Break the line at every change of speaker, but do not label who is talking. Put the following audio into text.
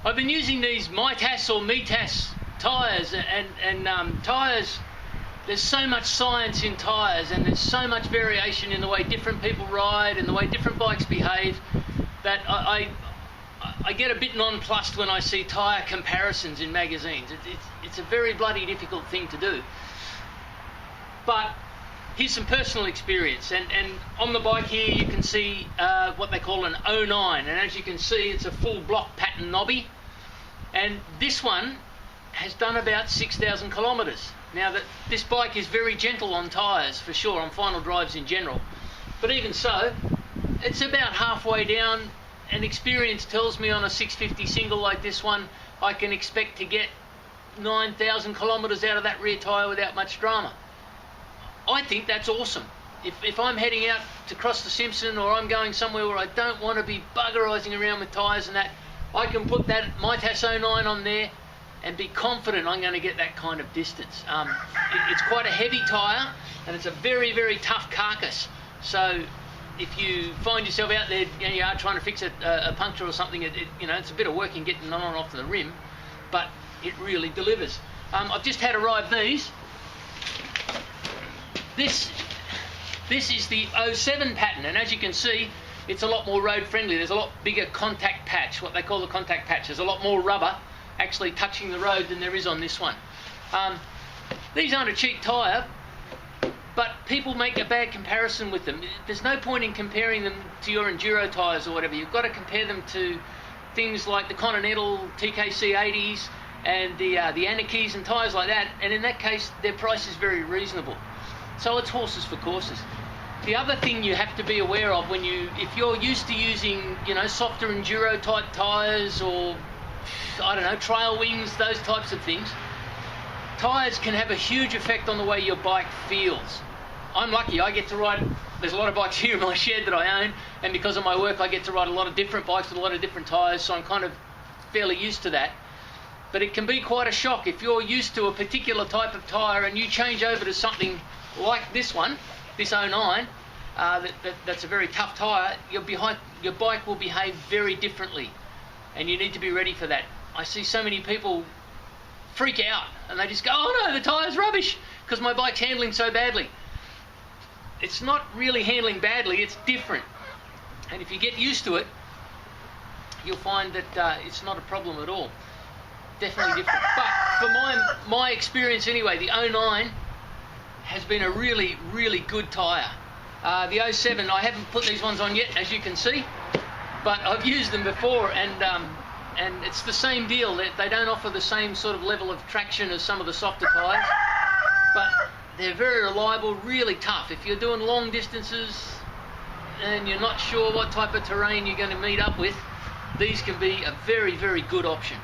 I've been using these Mitas or Mitas tyres, and tyres, there's so much science in tyres, and there's so much variation in the way different people ride and the way different bikes behave, that I get a bit nonplussed when I see tyre comparisons in magazines. It's a very bloody difficult thing to do. But here's some personal experience, and on the bike here you can see what they call an 09, and as you can see it's a full block pattern knobby, and this one has done about 6,000 kilometres. Now this bike is very gentle on tyres for sure, on final drives in general, but even so it's about halfway down, and experience tells me on a 650 single like this one I can expect to get 9,000 kilometres out of that rear tyre without much drama. I think that's awesome. If I'm heading out to cross the Simpson, or I'm going somewhere where I don't want to be buggerising around with tyres and that, I can put that Mitas 09 on there and be confident I'm going to get that kind of distance. It's quite a heavy tyre, and it's a very, very tough carcass. So if you find yourself out there and you are trying to fix a puncture or something, it's a bit of work in getting on and off the rim, but it really delivers. I've just had arrived these. This is the 07 pattern, and as you can see, it's a lot more road friendly. There's a lot bigger contact patch, what they call the contact patch. There's a lot more rubber actually touching the road than there is on this one. These aren't a cheap tyre, but people make a bad comparison with them. There's no point in comparing them to your enduro tyres or whatever. You've got to compare them to things like the Continental TKC 80s and the Anarchies and tyres like that, and in that case their price is very reasonable. So it's horses for courses. The other thing you have to be aware of if you're used to using, softer enduro type tyres, or I don't know, trail wings, those types of things, tyres can have a huge effect on the way your bike feels. I'm lucky, I get to ride, there's a lot of bikes here in my shed that I own, and because of my work I get to ride a lot of different bikes with a lot of different tyres, so I'm kind of fairly used to that. But it can be quite a shock if you're used to a particular type of tyre and you change over to something like this one, this 09, that's a very tough tyre. Your bike will behave very differently, and you need to be ready for that. I see so many people freak out and they just go, oh no, the tyre's rubbish because my bike's handling so badly. It's not really handling badly, it's different, and if you get used to it you'll find that it's not a problem at all. Definitely different. But for my experience anyway, the 09 has been a really, really good tyre. The 07, I haven't put these ones on yet, as you can see, but I've used them before, and it's the same deal. They don't offer the same sort of level of traction as some of the softer tyres, but they're very reliable, really tough. If you're doing long distances and you're not sure what type of terrain you're going to meet up with, these can be a very, very good option.